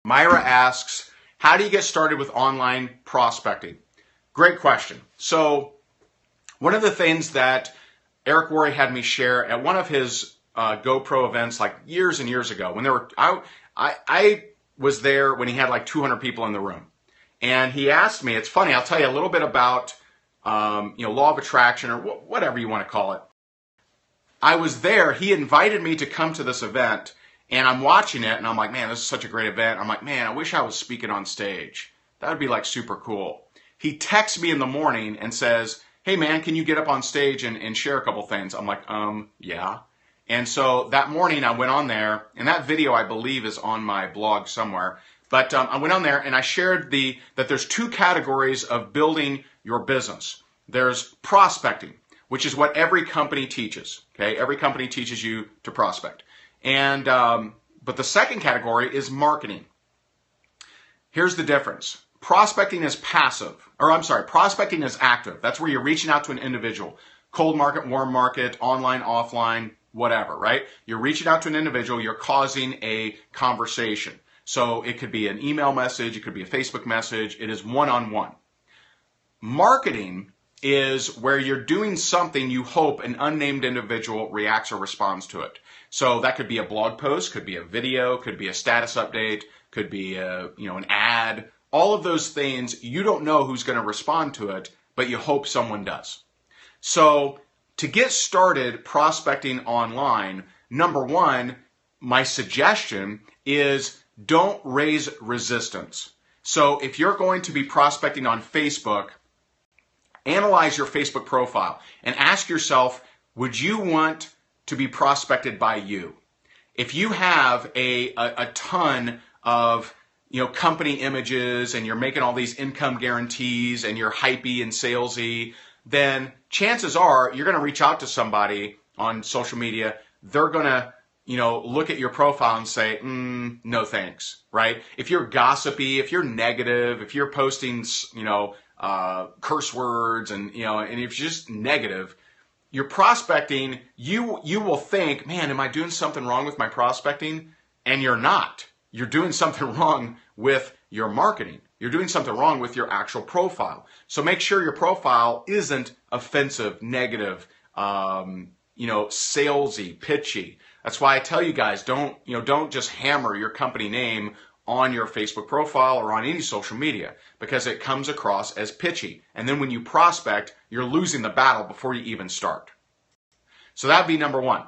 Myra asks, how do you get started with online prospecting? Great question. So one of the things that Eric Worre had me share at one of his GoPro events like years and years ago, when there were, I was there when he had like 200 people in the room. And he asked me, it's funny, I'll tell you a little bit about law of attraction or whatever you want to call it. I was there, he invited me to come to this event, and I'm watching it, and I'm like, man, this is such a great event. I'm like, man, I wish I was speaking on stage. That would be like super cool. He texts me in the morning and says, hey man, can you get up on stage and share a couple things? I'm like, yeah. And so that morning I went on there, and that video I believe is on my blog somewhere. But I went on there and I shared that there's two categories of building your business. There's prospecting, which is what every company teaches. Okay, every company teaches you to prospect. And but the second category is marketing. Here's the difference. Prospecting is passive, prospecting is active. That's where you're reaching out to an individual. Cold market, warm market, online, offline, whatever, right? You're reaching out to an individual, you're causing a conversation. So it could be an email message, it could be a Facebook message, it is one-on-one. Marketing is where you're doing something you hope an unnamed individual reacts or responds to it. So that could be a blog post, could be a video, could be a status update, could be an ad. All of those things, you don't know who's going to respond to it, but you hope someone does. So to get started prospecting online, number one, my suggestion is don't raise resistance. So if you're going to be prospecting on Facebook, analyze your Facebook profile and ask yourself, would you want to be prospected by you? If you have a ton of company images and you're making all these income guarantees and you're hypey and salesy, then chances are you're going to reach out to somebody on social media. They're going to look at your profile and say, no thanks, right? If you're gossipy, if you're negative, if you're posting, curse words and if you're just negative, you're prospecting, you will think, man, am I doing something wrong with my prospecting? And you're not. You're doing something wrong with your marketing. You're doing something wrong with your actual profile. So make sure your profile isn't offensive, negative, salesy, pitchy. That's why I tell you guys, don't just hammer your company name on your Facebook profile or on any social media, because it comes across as pitchy. And then when you prospect, you're losing the battle before you even start. So that'd be number one.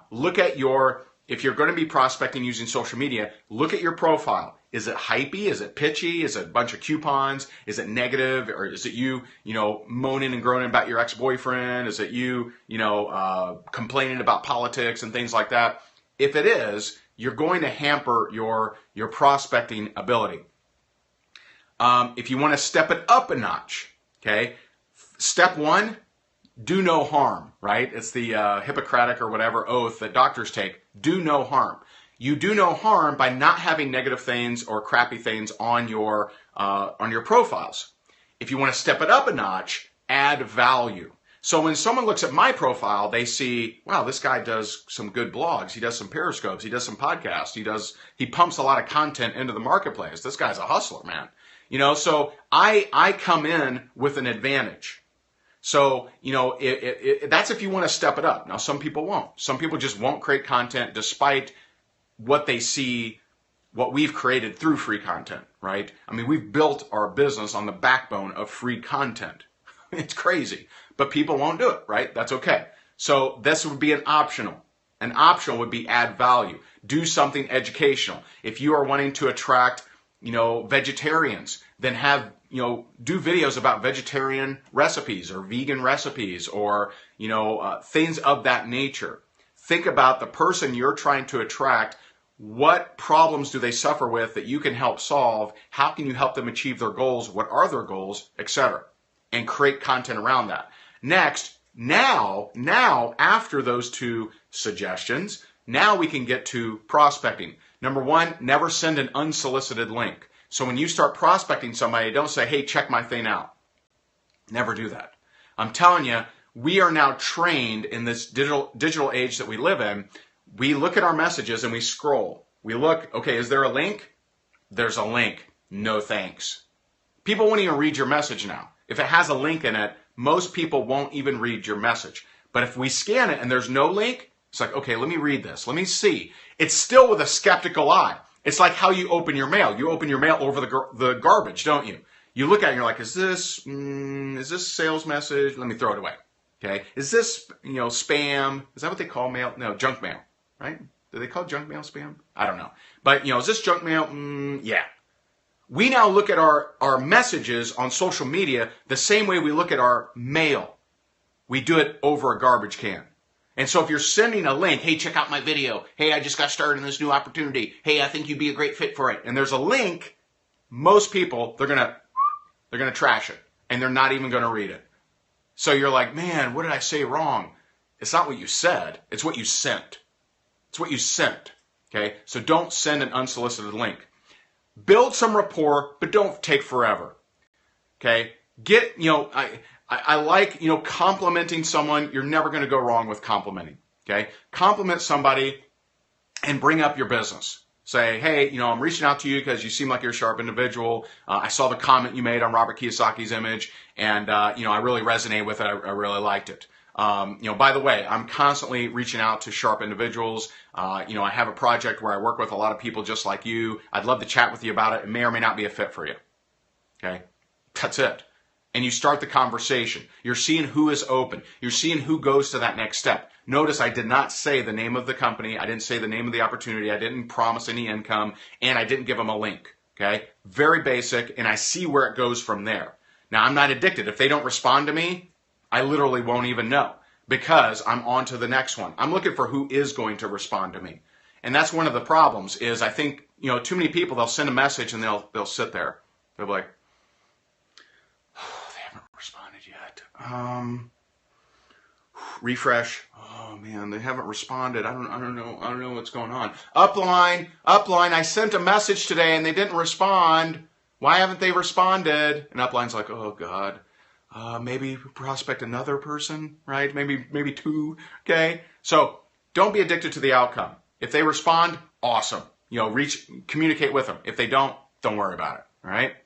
If you're going to be prospecting using social media, look at your profile. Is it hypey? Is it pitchy? Is it a bunch of coupons? Is it negative? Or is it you moaning and groaning about your ex-boyfriend? Is it you complaining about politics and things like that? If it is, you're going to hamper your prospecting ability. If you want to step it up a notch, okay, step one, do no harm, right? It's the Hippocratic or whatever oath that doctors take. Do no harm. You do no harm by not having negative things or crappy things on your profiles. If you want to step it up a notch, add value. So when someone looks at my profile, they see, wow, this guy does some good blogs. He does some periscopes. He does some podcasts. He pumps a lot of content into the marketplace. This guy's a hustler, man. So I come in with an advantage. So, that's if you want to step it up. Now, some people won't. Some people just won't create content despite what they see, what we've created through free content, right? I mean, we've built our business on the backbone of free content. It's crazy, but people won't do it, right? That's okay. So this would be an optional. An optional would be add value. Do something educational. If you are wanting to attract, vegetarians, then do videos about vegetarian recipes or vegan recipes or, things of that nature. Think about the person you're trying to attract. What problems do they suffer with that you can help solve? How can you help them achieve their goals? What are their goals, etc.? And create content around that. Next, now after those two suggestions, now we can get to prospecting. Number one, never send an unsolicited link. So when you start prospecting somebody, don't say, hey, check my thing out. Never do that. I'm telling you, we are now trained in this digital age that we live in. We look at our messages and we scroll. We look, okay, is there a link? there's a link. No thanks. People won't even read your message now. If it has a link in it, most people won't even read your message. But if we scan it and there's no link, it's like, okay, let me read this. Let me see. It's still with a skeptical eye. It's like how you open your mail. You open your mail over the garbage, don't you? You look at it and you're like, is this sales message? Let me throw it away. Okay. Is this, spam? Is that what they call mail? No, junk mail, right? Do they call junk mail spam? I don't know. But, is this junk mail? Yeah. We now look at our messages on social media the same way we look at our mail. We do it over a garbage can. And so if you're sending a link, hey, check out my video. Hey, I just got started in this new opportunity. Hey, I think you'd be a great fit for it. And there's a link, most people, they're going to trash it. And they're not even going to read it. So you're like, man, what did I say wrong? It's not what you said. It's what you sent. It's what you sent. Okay? So don't send an unsolicited link. Build some rapport, but don't take forever. Okay? I like, complimenting someone. You're never going to go wrong with complimenting. Okay? Compliment somebody and bring up your business. Say, hey, I'm reaching out to you because you seem like you're a sharp individual. I saw the comment you made on Robert Kiyosaki's image, and, I really resonated with it. I really liked it. By the way, I'm constantly reaching out to sharp individuals. I have a project where I work with a lot of people just like you. I'd love to chat with you about it. It may or may not be a fit for you. Okay? That's it. And you start the conversation. You're seeing who is open. You're seeing who goes to that next step. Notice I did not say the name of the company. I didn't say the name of the opportunity. I didn't promise any income. And I didn't give them a link. Okay? Very basic. And I see where it goes from there. Now, I'm not addicted. If they don't respond to me, I literally won't even know because I'm on to the next one. I'm looking for who is going to respond to me. And that's one of the problems is I think, too many people, they'll send a message and they'll sit there. They'll be like, they haven't responded yet. Refresh. Oh man, they haven't responded. I don't know what's going on. Upline, I sent a message today and they didn't respond. Why haven't they responded? And upline's like, oh God. Maybe prospect another person, right? Maybe two, okay? So don't be addicted to the outcome. If they respond, awesome. Communicate with them. If they don't worry about it, all right?